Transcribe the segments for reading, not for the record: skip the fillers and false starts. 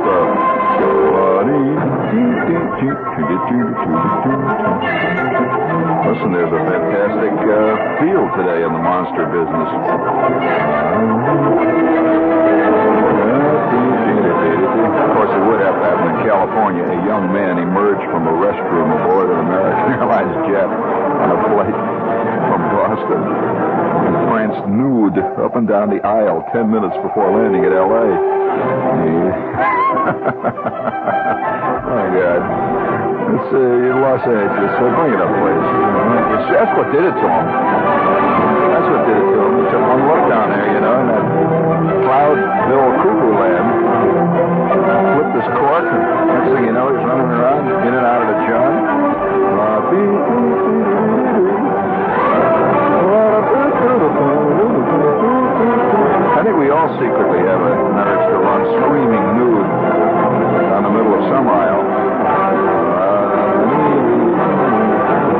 stuff. Listen, there's a fantastic field today in the monster business. Of course, it would have to happen in California. A young man emerged from a restroom aboard an American Airlines jet on a flight from Boston. He pranced nude up and down the aisle 10 minutes before landing at L.A. Oh, God. It's in Los Angeles, so bring it up, please. That's what did it to him. That's what did it to him. He took one look down there, you know, in that Cloudville cuckoo land. Flipped his cork, and next thing you know, he's running around in and out of the John. I think we all secretly have an urge to run screaming nude down the middle of some aisle.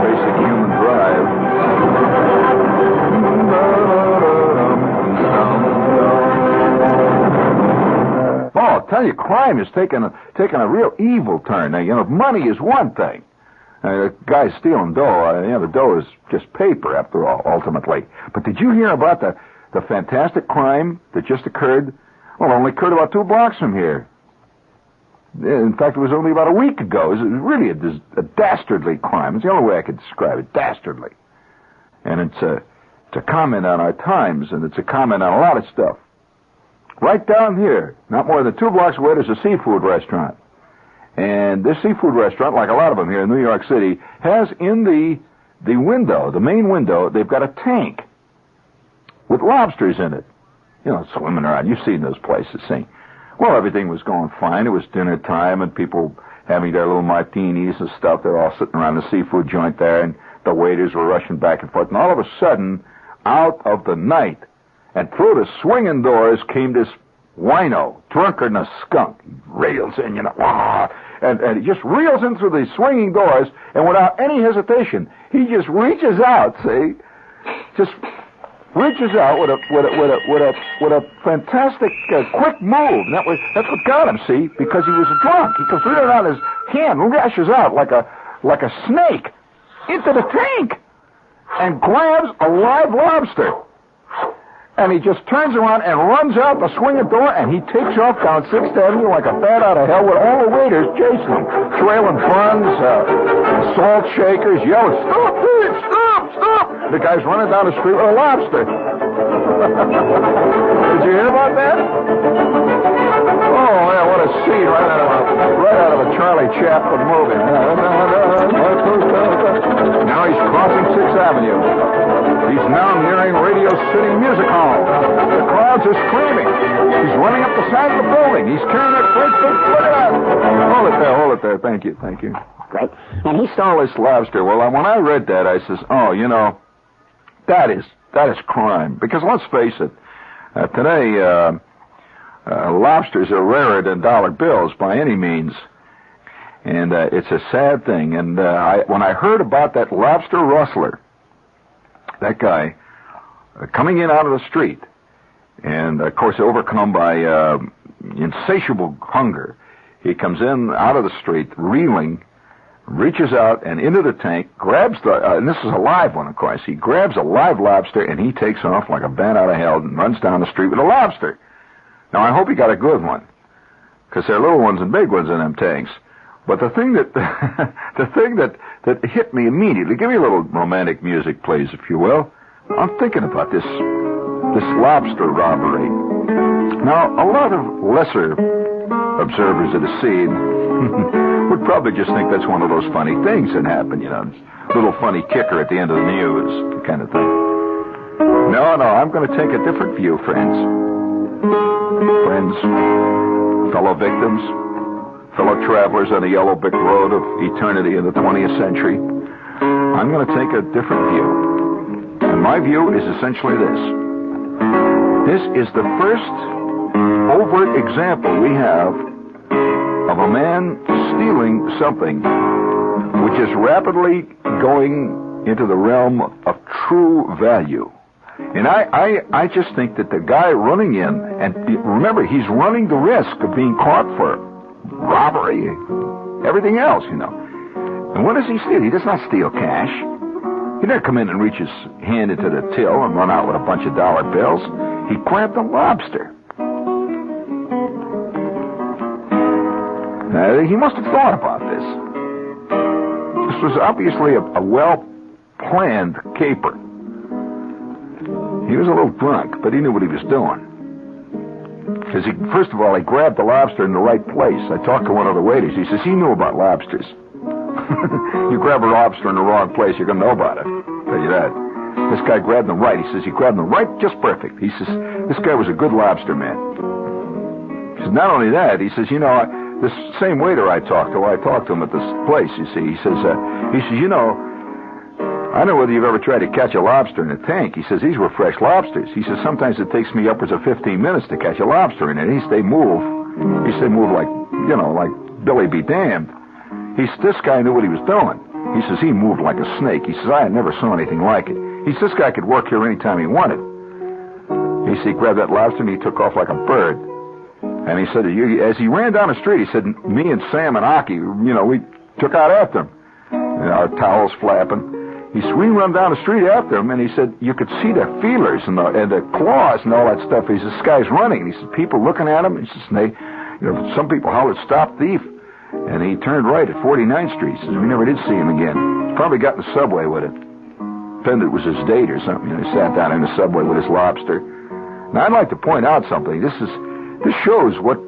Basic human drive. Oh, I'll tell you, crime is taking a real evil turn. Now, you know, money is one thing. The guy stealing dough, the dough is just paper, after all, ultimately. But did you hear about the fantastic crime that just occurred? Well, it only occurred about 2 blocks from here. In fact, it was only about a week ago. It was really a dastardly crime. It's the only way I could describe it, dastardly. And it's a comment on our times, and it's a comment on a lot of stuff. Right down here, not more than 2 blocks away, there's a seafood restaurant. And this seafood restaurant, like a lot of them here in New York City, has in the window, the main window, they've got a tank with lobsters in it. You know, swimming around. You've seen those places, see? Well, everything was going fine. It was dinner time, and people having their little martinis and stuff. They're all sitting around the seafood joint there, and the waiters were rushing back and forth. And all of a sudden, out of the night, and through the swinging doors came this wino, drunker than a skunk. He rails in, you know, and he just reels in through the swinging doors, and without any hesitation, he just reaches out, see? Just reaches out with a fantastic quick move. And that's what got him, see, because he was drunk. He comes reeling out his hand, lashes out like a snake into the tank, and grabs a live lobster. And he just turns around and runs out the swinging door, and he takes off down 6th Avenue like a bat out of hell with all the waiters chasing him, trailing buns, salt shakers, yelling, "Stop, please, stop, stop!" The guy's running down the street with a lobster. Did you hear about that? Oh, yeah, what a scene right out of a Charlie Chaplin movie. Now he's crossing 6th Avenue. He's now nearing Radio City Music Hall. The crowds are screaming. He's running up the side of the building. He's carrying that great big foot. Hold it there. Thank you. Great. And he stole this lobster. Well, when I read that, I says, oh, you know, that is crime. Because let's face it, today, lobsters are rarer than dollar bills by any means. And it's a sad thing. And when I heard about that lobster rustler, that guy coming in out of the street, and, of course, overcome by insatiable hunger, he comes in out of the street, reeling, reaches out and into the tank, grabs and this is a live one, of course. He grabs a live lobster, and he takes off like a bat out of hell and runs down the street with a lobster. Now, I hope he got a good one, because there are little ones and big ones in them tanks. But the thing that hit me immediately, give me a little romantic music, please, if you will. I'm thinking about this lobster robbery. Now, a lot of lesser observers of the scene would probably just think that's one of those funny things that happen, you know, little funny kicker at the end of the news kind of thing. No, I'm going to take a different view, friends, fellow victims, fellow travelers on the yellow brick road of eternity in the 20th century. I'm going to take a different view. And my view is essentially this. This is the first overt example we have of a man stealing something which is rapidly going into the realm of true value. And I just think that the guy running in, and remember, he's running the risk of being caught for robbery, everything else, you know. And what does he steal? He does not steal cash. He doesn't come in and reach his hand into the till and run out with a bunch of dollar bills. He grabbed a lobster. Now, he must have thought about this. This was obviously a well-planned caper. He was a little drunk, but he knew what he was doing. Because first of all, he grabbed the lobster in the right place. I talked to one of the waiters. He says he knew about lobsters. You grab a lobster in the wrong place, you're going to know about it. I'll tell you that. This guy grabbed them right. He says he grabbed them right just perfect. He says, this guy was a good lobster man. He says, not only that, he says, you know, this same waiter I talked to him at this place, you see. He says, you know, I don't know whether you've ever tried to catch a lobster in a tank. He says, these were fresh lobsters. He says, sometimes it takes me upwards of 15 minutes to catch a lobster in it. They move like, you know, like Billy be damned. This guy knew what he was doing. He says, he moved like a snake. He says, I never saw anything like it. He says, this guy could work here anytime he wanted. He said, he grabbed that lobster and he took off like a bird. And he said, as he ran down the street, he said, me and Sam and Aki, you know, we took out after him. And our towels flapping. We run down the street after him, and he said, you could see the feelers and the claws and all that stuff. He says, this guy's running. And he said, people looking at him. He says, some people hollered, stop thief. And he turned right at 49th Street. He says, we never did see him again. Probably got in the subway with it. Pretended it was his date or something. You know, he sat down in the subway with his lobster. Now, I'd like to point out something. This shows what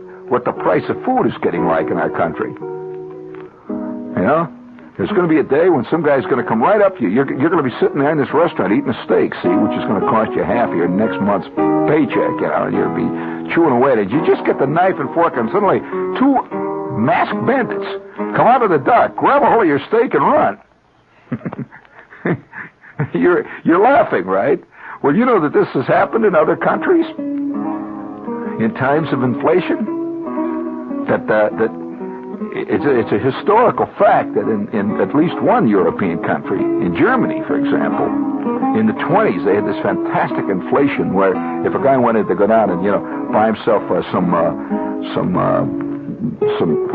the price of food is getting like in our country. You know? There's going to be a day when some guy's going to come right up to you. You're going to be sitting there in this restaurant eating a steak, see, which is going to cost you half of your next month's paycheck. You know, you'll be chewing away at it. You just get the knife and fork, and suddenly two masked bandits come out of the dark, grab a hold of your steak, and run. You're laughing, right? Well, you know that this has happened in other countries in times of inflation. That it's a historical fact that in at least one European country, in Germany, for example, in the 1920s, they had this fantastic inflation where if a guy wanted to go down and, you know, buy himself some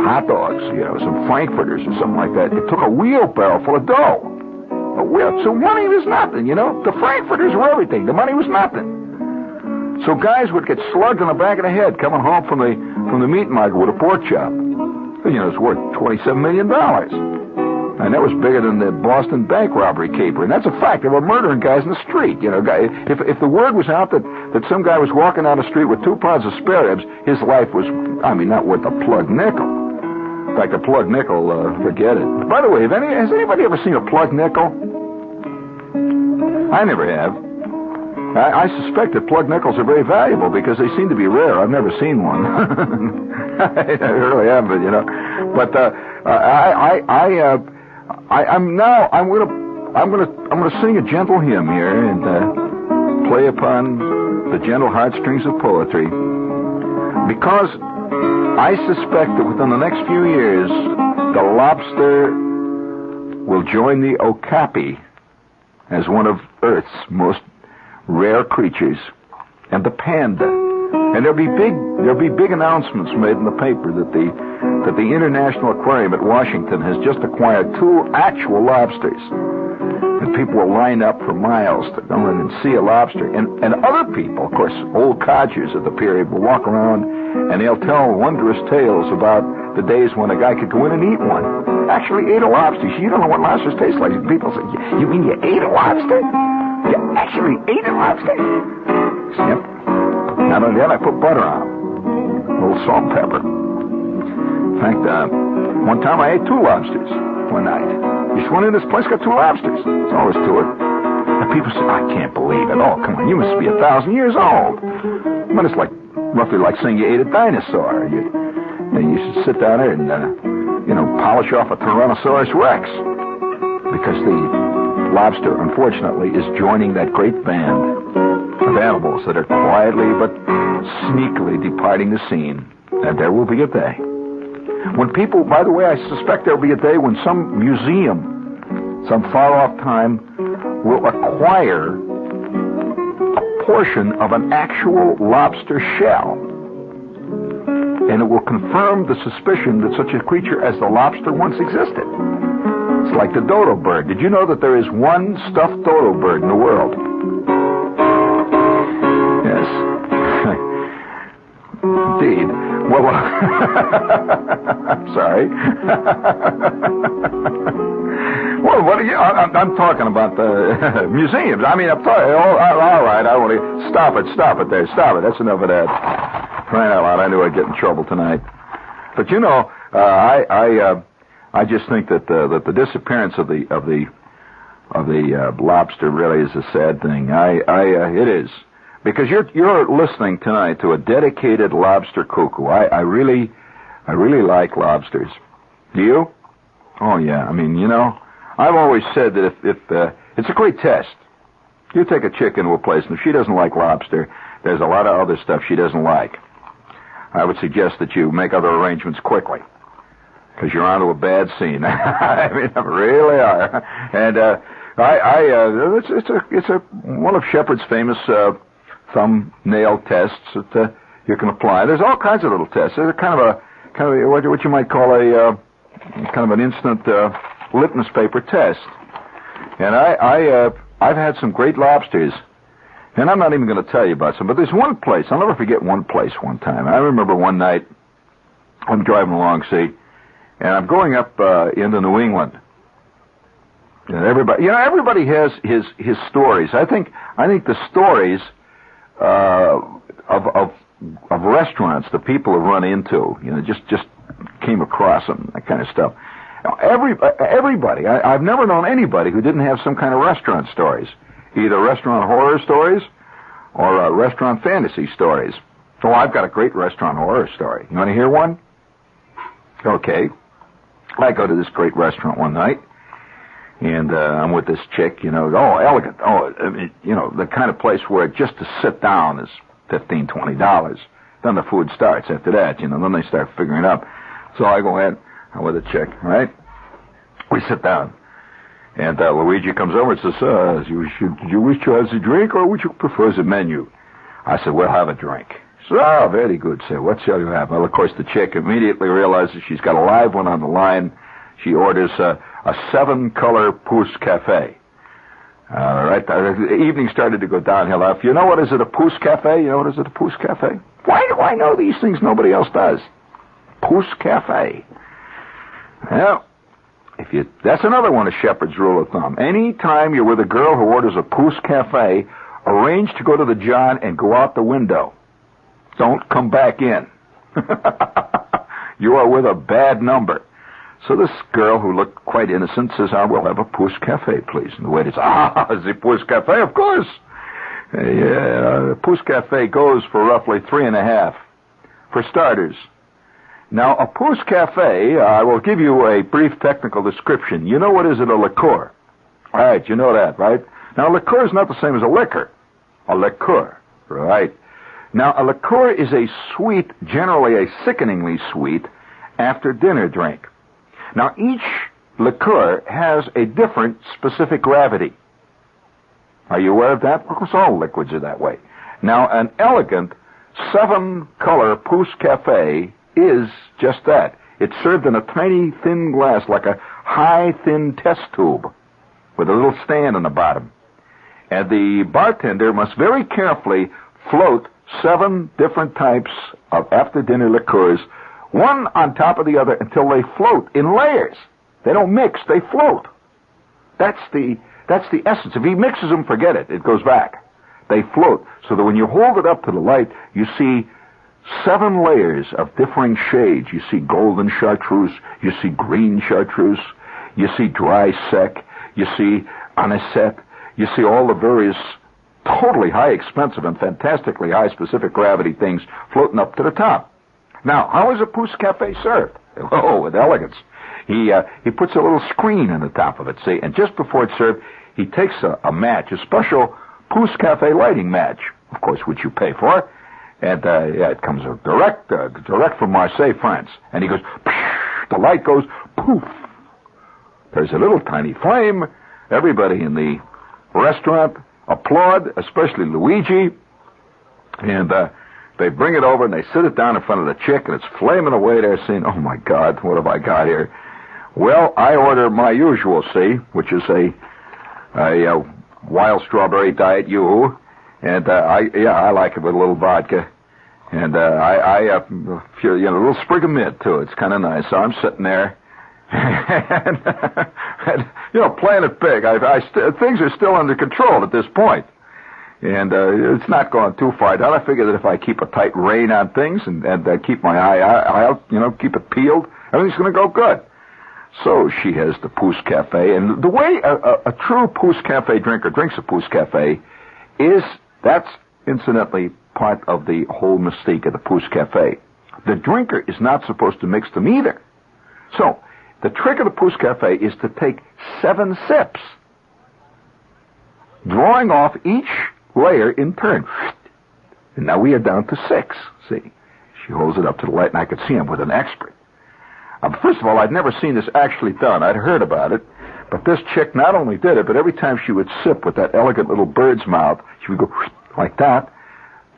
hot dogs, you know, some frankfurters or something like that, it took a wheelbarrow full of dough. So money was nothing, you know. The frankfurters were everything. The money was nothing. So guys would get slugged in the back of the head coming home from the meat market with a pork chop. You know, it's worth $27 million. And that was bigger than the Boston bank robbery caper. And that's a fact. They were murdering guys in the street. You know, if the word was out that some guy was walking down the street with 2 pounds of spare ribs, his life was, not worth a plug nickel. In fact, a plug nickel, forget it. By the way, has anybody ever seen a plug nickel? I never have. I suspect that plug nickels are very valuable because they seem to be rare. I've never seen one. I really haven't, you know. But I'm gonna sing a gentle hymn here and play upon the gentle heartstrings of poetry, because I suspect that within the next few years, the lobster will join the okapi as one of Earth's most rare creatures, and the panda. And there'll be big announcements made in the paper that the International Aquarium at Washington has just acquired 2 actual lobsters. And people will line up for miles to go in and see a lobster. And other people, of course, old codgers of the period, will walk around and they'll tell wondrous tales about the days when a guy could go in and eat one. Actually ate a lobster. You don't know what lobsters taste like. People say, you mean you ate a lobster? You actually ate a lobster? Yep. Not only that, I put butter on them. A little salt and pepper. In fact, one time I ate 2 lobsters one night. Just went in this place, got 2 lobsters. There's always to it. And people say, I can't believe it. Oh, come on, you must be 1,000 years old. But it's roughly like saying you ate a dinosaur. You should sit down there and, polish off a Tyrannosaurus Rex. Because the lobster, unfortunately, is joining that great band of animals that are quietly but sneakily departing the scene. And there will be a day when people, by the way, I suspect there will be a day when some museum, some far-off time, will acquire portion of an actual lobster shell. And it will confirm the suspicion that such a creature as the lobster once existed. It's like the dodo bird. Did you know that there is one stuffed dodo bird in the world? Yes. Indeed. Well, I'm sorry. Well, what are you? I'm talking about the museums. I mean, I'm talking. All right, I want to stop it there. Stop it. That's enough of that. Crying out loud! I knew I'd get in trouble tonight. But you know, I just think that the disappearance of the lobster really is a sad thing. It is. Because you're listening tonight to a dedicated lobster cuckoo. I really like lobsters. Do you? Oh yeah. I mean, you know, I've always said that if it's a great test. You take a chick into a place, and if she doesn't like lobster, there's a lot of other stuff she doesn't like. I would suggest that you make other arrangements quickly, because you're onto a bad scene. I mean, really are. And it's one of Shepard's famous thumbnail tests that you can apply. There's all kinds of little tests. There's kind of what you might call a kind of an instant litmus paper test. And I've had some great lobsters, and I'm not even going to tell you about some. But there's one place I'll never forget. One place, one time. I remember one night I'm driving along, see, and I'm going up into New England. And everybody has his stories. I think the stories of restaurants that people have run into, just came across them, that kind of stuff. Now, everybody, I've never known anybody who didn't have some kind of restaurant stories, either restaurant horror stories or restaurant fantasy stories. So I've got a great restaurant horror story. You want to hear one? Okay. I go to this great restaurant one night, and I'm with this chick, elegant. The kind of place where just to sit down is $15, $20. Then the food starts after that, then they start figuring it out. So I go ahead, I'm with a chick, right? We sit down, and Luigi comes over and says, do you wish to have the drink, or would you prefer the menu? I said, we'll have a drink. She said, oh, very good, sir. What shall you have? Well, of course, the chick immediately realizes she's got a live one on the line. She orders a 7-color Pousse-Café. All right, the evening started to go downhill. Now, if you know what is it, a Pousse-Café? You know what is it, a Pousse-Café? Why do I know these things nobody else does? Pousse-Café. Well, that's another one of Shepard's rule of thumb. Any time you're with a girl who orders a Pousse-Café, arrange to go to the John and go out the window. Don't come back in. You are with a bad number. So this girl, who looked quite innocent, says, we'll have a Pousse-Café, please. And the waiter says, the Pousse-Café, of course. The Pousse-Café goes for roughly 3.5, for starters. Now, a Pousse-Café, I will give you a brief technical description. You know what is it, a liqueur? All right, you know that, right? Now, a liqueur is not the same as a liquor. A liqueur, right? Now, a liqueur is a sweet, generally a sickeningly sweet, after-dinner drink. Now, each liqueur has a different specific gravity. Are you aware of that? Of course, all liquids are that way. Now, an elegant 7-color Pousse-Café is just that. It's served in a tiny, thin glass, like a high, thin test tube, with a little stand on the bottom. And the bartender must very carefully float 7 different types of after-dinner liqueurs, one on top of the other, until they float in layers. They don't mix, they float. That's the essence. If he mixes them, forget it. It goes back. They float, so that when you hold it up to the light, you see 7 layers of differing shades. You see golden chartreuse, you see green chartreuse, you see dry sec, you see anisette, you see all the various totally high expensive and fantastically high specific gravity things floating up to the top. Now, how is a Pousse-Café served? Oh, with elegance. He puts a little screen on the top of it, see, and just before it's served, he takes a match, a special Pousse-Café lighting match, of course, which you pay for, and it comes direct from Marseille, France, and he goes, the light goes, poof. There's a little tiny flame. Everybody in the restaurant applaud, especially Luigi, and they bring it over and they sit it down in front of the chick, and it's flaming away there, saying, "Oh my God, what have I got here?" Well, I order my usual, see, which is a wild strawberry diet yoo-hoo, and I like it with a little vodka, and a little sprig of mint too. It's kind of nice. So I'm sitting there, and playing it big. Things are still under control at this point. And it's not going too far down. I figure that if I keep a tight rein on things and keep my eye out, keep it peeled, everything's going to go good. So she has the Pousse-Café. And the way a true Pousse-Café drinker drinks a Pousse-Café that's incidentally part of the whole mystique of the Pousse-Café. The drinker is not supposed to mix them either. So the trick of the Pousse-Café is to take 7 sips, drawing off each layer in turn. And now we are down to 6. See, she holds it up to the light, and I could see I'm with an expert. First of all, I'd never seen this actually done. I'd heard about it, but this chick not only did it, but every time she would sip with that elegant little bird's mouth, she would go like that.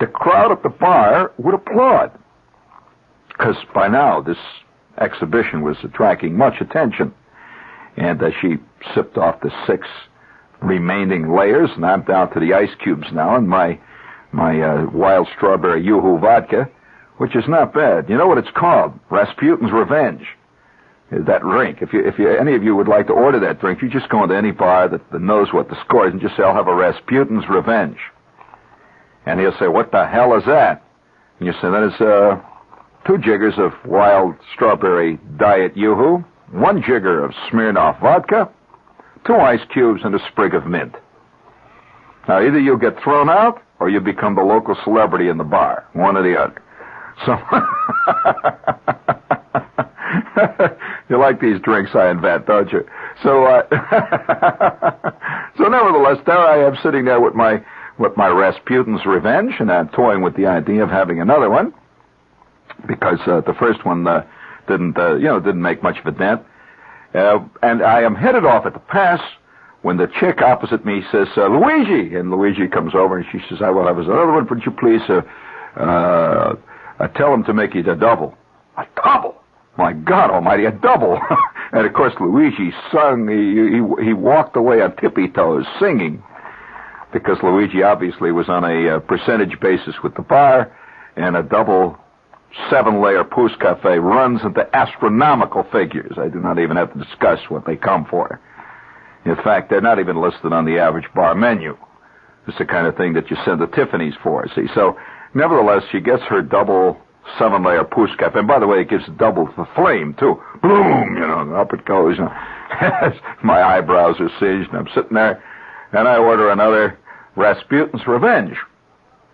The crowd at the bar would applaud, because by now this exhibition was attracting much attention. And she sipped off the 6 remaining layers, and I'm down to the ice cubes now, and my wild strawberry yoo-hoo vodka, which is not bad. You know what it's called? Rasputins Revenge. That drink. If any of you would like to order that drink, you just go into any bar that knows what the score is and just say, "I'll have a Rasputins Revenge." And he'll say, "What the hell is that?" And you say, "That is 2 jiggers of wild strawberry diet yoo-hoo, 1 jigger of Smirnoff vodka, 2 ice cubes, and a sprig of mint." Now, either you'll get thrown out or you become the local celebrity in the bar, one or the other. So, you like these drinks I invent, don't you? So, so nevertheless, there I am sitting there with my Rasputins Revenge, and I'm toying with the idea of having another one, because the first one didn't make much of a dent. And I am headed off at the pass when the chick opposite me says, "Luigi," and Luigi comes over and she says, "I will have another one, would you please tell him to make it a double." A double? My God Almighty, a double! And of course Luigi sung. He walked away on tippy toes singing, because Luigi obviously was on a percentage basis with the bar, and a double 7-layer Pousse-Café runs into astronomical figures. I do not even have to discuss what they come for. In fact, they're not even listed on the average bar menu. It's the kind of thing that you send to Tiffany's for, see. So, nevertheless, she gets her double 7-layer Pousse-Café. And by the way, it gives double the flame, too. Boom, up it goes. My eyebrows are singed, and I'm sitting there, and I order another Rasputins Revenge.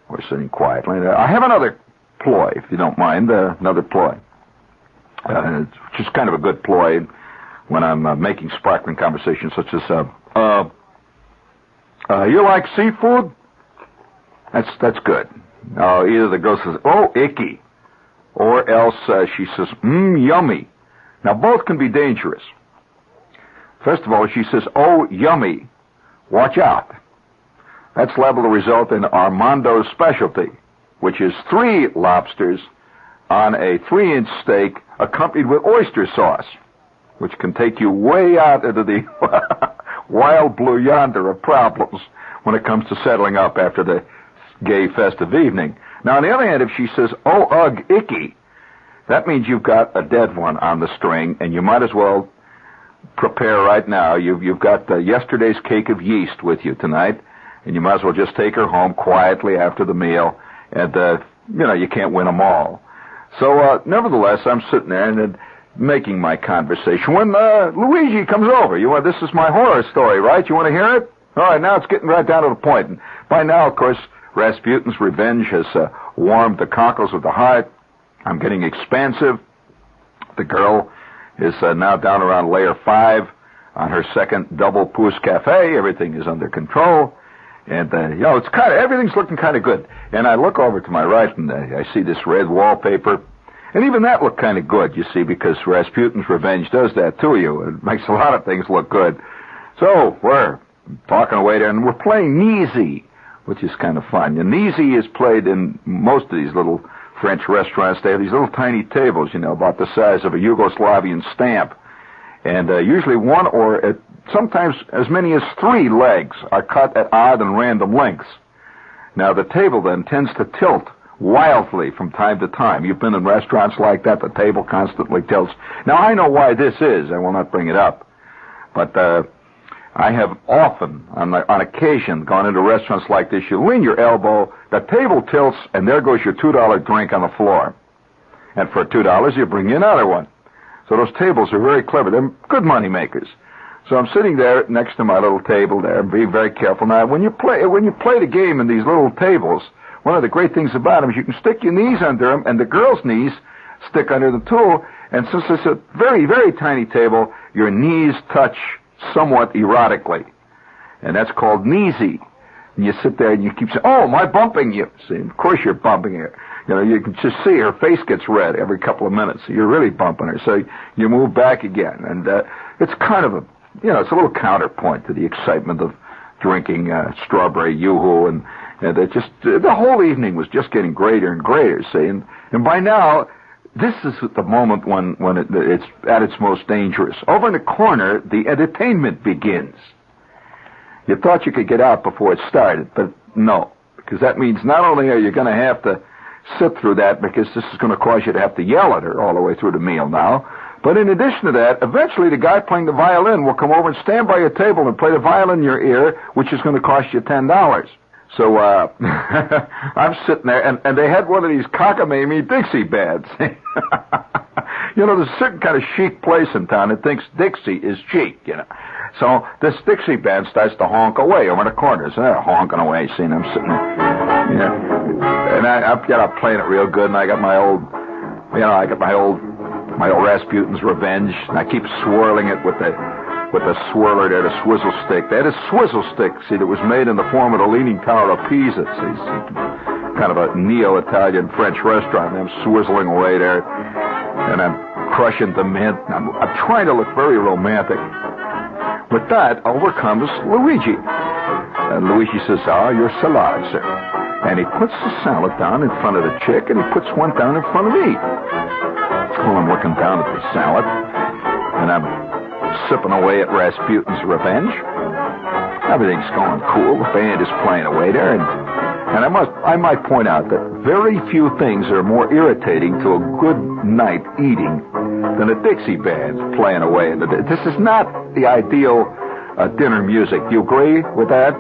We're sitting quietly. I have another ploy, if you don't mind, another ploy. It's just kind of a good ploy when I'm making sparkling conversation, such as, "You like seafood?" That's good. Either the girl says, "Oh, icky," or else she says, "Yummy." Now, both can be dangerous. First of all, she says, "Oh, yummy. Watch out." That's liable to result in Armando's specialty, which is 3 lobsters on a 3-inch steak accompanied with oyster sauce, which can take you way out into the wild blue yonder of problems when it comes to settling up after the gay festive evening. Now, on the other hand, if she says, "Oh, ugh, icky," that means you've got a dead one on the string, and you might as well prepare right now. You've got yesterday's cake of yeast with you tonight, and you might as well just take her home quietly after the meal, and, you can't win them all. So, nevertheless, I'm sitting there and making my conversation when Luigi comes over. This is my horror story, right? You want to hear it? All right, now it's getting right down to the point. And by now, of course, Rasputins Revenge has warmed the cockles of the heart. I'm getting expansive. The girl is now down around layer 5 on her second double Pousse-Café. Everything is under control. And, it's everything's looking kind of good. And I look over to my right, and I see this red wallpaper. And even that looked kind of good, you see, because Rasputins Revenge does that to you. It makes a lot of things look good. So, we're talking away there, and we're playing Kneesy, which is kind of fun. And Kneesy is played in most of these little French restaurants. They have these little tiny tables, about the size of a Yugoslavian stamp. And usually one or sometimes as many as 3 legs are cut at odd and random lengths. Now, the table then tends to tilt wildly from time to time. You've been in restaurants like that. The table constantly tilts. Now, I know why this is. I will not bring it up. But I have often, on occasion, gone into restaurants like this. You lean your elbow, the table tilts, and there goes your $2 drink on the floor. And for $2, you bring you another one. So those tables are very clever. They're good money makers. So I'm sitting there next to my little table there, being very careful. Now, when you play the game in these little tables, one of the great things about them is you can stick your knees under them, and the girls' knees stick under the tool. And since it's a very, very tiny table, your knees touch somewhat erotically. And that's called Kneesy. And you sit there and you keep saying, "Oh, am I bumping you?" See, of course you're bumping her. You can just see her face gets red every couple of minutes. So you're really bumping her. So you move back again. And it's kind of it's a little counterpoint to the excitement of drinking strawberry yoo-hoo. And it just, the whole evening was just getting greater and greater, see. And by now, this is the moment when it's at its most dangerous. Over in the corner, the entertainment begins. You thought you could get out before it started, but no. Because that means not only are you going to have to sit through that, because this is going to cause you to have to yell at her all the way through the meal now, but in addition to that, eventually the guy playing the violin will come over and stand by your table and play the violin in your ear, which is going to cost you $10. So I'm sitting there, and they had one of these cockamamie Dixie bands. There's a certain kind of chic place in town that thinks Dixie is chic, So this Dixie band starts to honk away over the corners. And they're honking away, seeing them sitting there. And I'm playing it real good, and I got my old Rasputins Revenge, and I keep swirling it with the swirler there, the swizzle stick. They had a swizzle stick, see, that was made in the form of the Leaning Tower of Pisa. See, kind of a neo-Italian French restaurant. And I'm swizzling away there, and I'm crushing the mint. I'm trying to look very romantic. With that, over comes Luigi. And Luigi says, your salad, sir. And he puts the salad down in front of the chick, and he puts one down in front of me. Well, I'm looking down at the salad, and I'm sipping away at Rasputins Revenge. Everything's going cool. The band is playing away there, and I might point out that very few things are more irritating to a good night eating than a Dixie band playing away. This is not the ideal dinner music. Do you agree with that?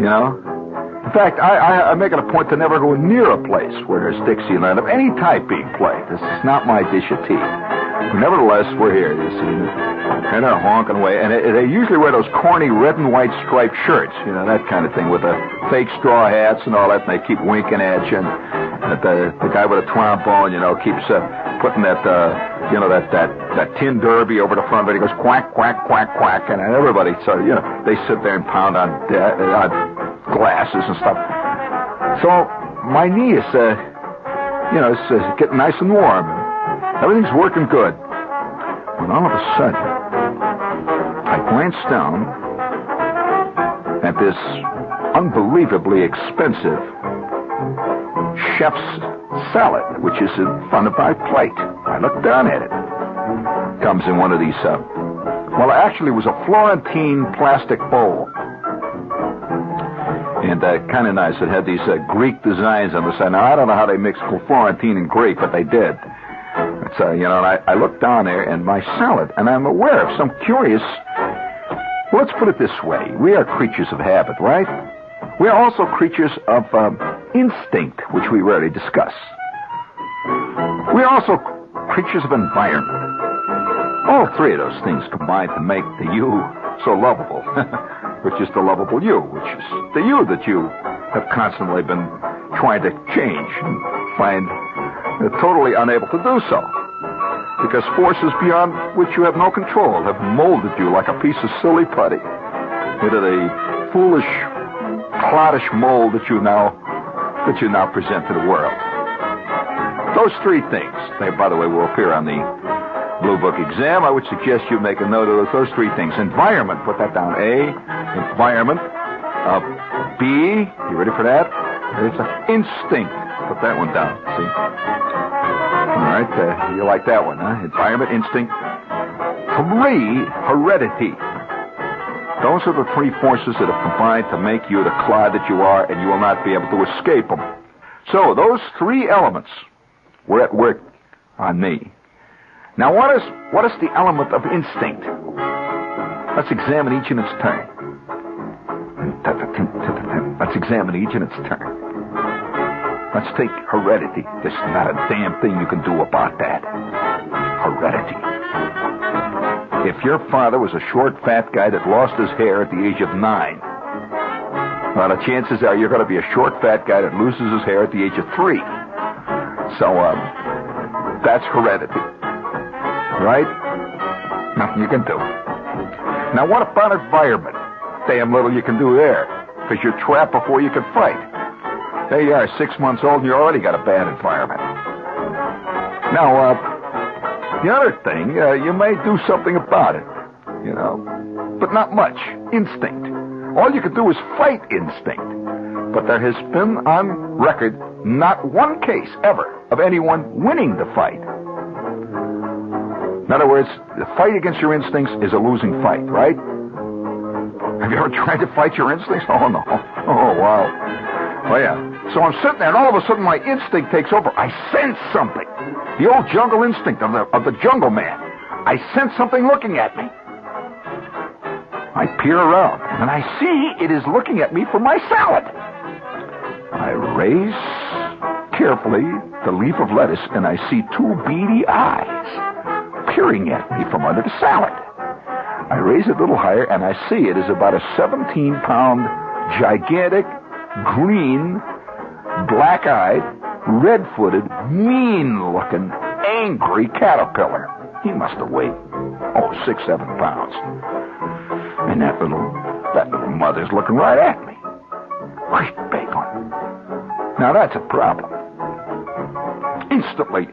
In fact, I'm making a point to never go near a place where there's Dixieland of any type being played. This is not my dish of tea. Nevertheless, we're here, you see. And they're honking away. And they usually wear those corny red and white striped shirts, that kind of thing, with the fake straw hats and all that, and they keep winking at you. And the guy with a trombone, keeps putting that tin derby over the front of it. He goes quack, quack, quack, quack. And everybody, so, they sit there and pound on glasses and stuff. So my knee is, it's getting nice and warm. Everything's working good. When all of a sudden, I glance down at this unbelievably expensive chef's salad, which is in front of my plate. I look down at it. Comes in one of these, actually it was a Florentine plastic bowl. And kind of nice. It had these Greek designs on the side. Now, I don't know how they mixed Florentine and Greek, but they did. So, and I look down there, and my salad, and I'm aware of some curious... Well, let's put it this way. We are creatures of habit, right? We are also creatures of instinct, which we rarely discuss. We are also creatures of environment. All three of those things combine to make the you so lovable. Which is the lovable you, which is the you that you have constantly been trying to change and find totally unable to do so. Because forces beyond which you have no control have molded you like a piece of silly putty into the foolish, cloddish mold that you now present to the world. Those three things, they, by the way, will appear on the Blue Book exam, I would suggest you make a note of those three things. Environment, put that down. A, environment. B, you ready for that? It's an instinct. Put that one down, see? All right, you like that one, huh? Environment, instinct. 3, heredity. Those are the 3 forces that have combined to make you the clod that you are, and you will not be able to escape them. So those 3 elements were at work on me. Now, what is the element of instinct? Let's examine each in its turn. Let's examine each in its turn. Let's take heredity. There's not a damn thing you can do about that. Heredity. If your father was a short, fat guy that lost his hair at the age of 9, well, the chances are you're going to be a short, fat guy that loses his hair at the age of 3. So, that's heredity. Right? Nothing you can do. Now, what about environment? Damn little you can do there, because you're trapped before you can fight. There you are, 6 months old, and you already got a bad environment. Now, the other thing, you may do something about it, you know, but not much. Instinct. All you can do is fight instinct. But there has been on record not one case ever of anyone winning the fight. In other words, the fight against your instincts is a losing fight, right? Have you ever tried to fight your instincts? Oh, no. Oh, wow. Oh, yeah. So I'm sitting there, and all of a sudden my instinct takes over. I sense something. The old jungle instinct of the jungle man. I sense something looking at me. I peer around, and I see it is looking at me for my salad. I raise carefully the leaf of lettuce, and I see 2 beady eyes peering at me from under the salad. I raise it a little higher, and I see it is about a 17-pound, gigantic, green, black-eyed, red-footed, mean-looking, angry caterpillar. He must have weighed, 6-7 pounds. And that little mother's looking right at me. Great big one. Now that's a problem. Instantly,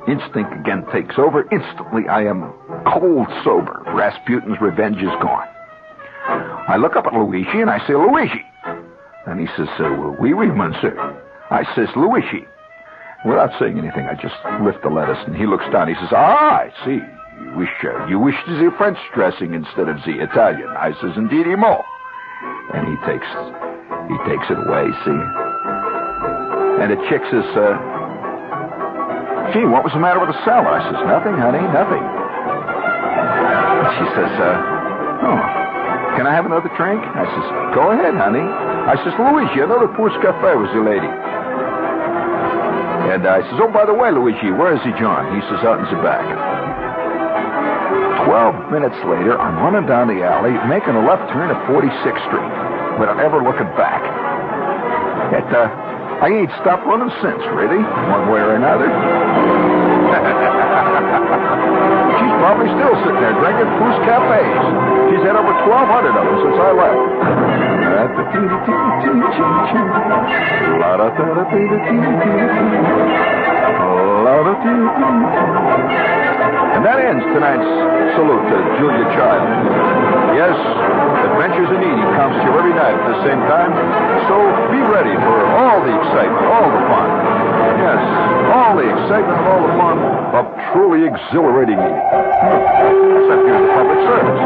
instinct again takes over. Instantly, I am cold sober. Rasputins Revenge is gone. I look up at Luigi and I say, Luigi. And he says, oui, monsieur. I says, Luigi. Without saying anything, I just lift the lettuce and he looks down. He says, I see. You wish the French dressing instead of the Italian. I says, indeedy mo. And he takes it away, see? And the chick says, gee, what was the matter with the salad? I says, nothing, honey, nothing. She says, can I have another drink? I says, go ahead, honey. I says, Luigi, another Pousse-Café was the lady. And I says, oh, by the way, Luigi, where is he, John? He says, out in the back. 12 minutes later, I'm running down the alley, making a left turn at 46th Street, without ever looking back. I ain't stopped running since, really, one way or another. She's probably still sitting there drinking Pousse-Cafés. She's had over 1,200 of them since I left. And that ends tonight's salute to Julia Child. Yes, Adventures in Eating comes to you every night at the same time, so be ready for all the excitement, all the fun. Yes, all the excitement and all the fun of truly exhilarating eating. Except here's the public service.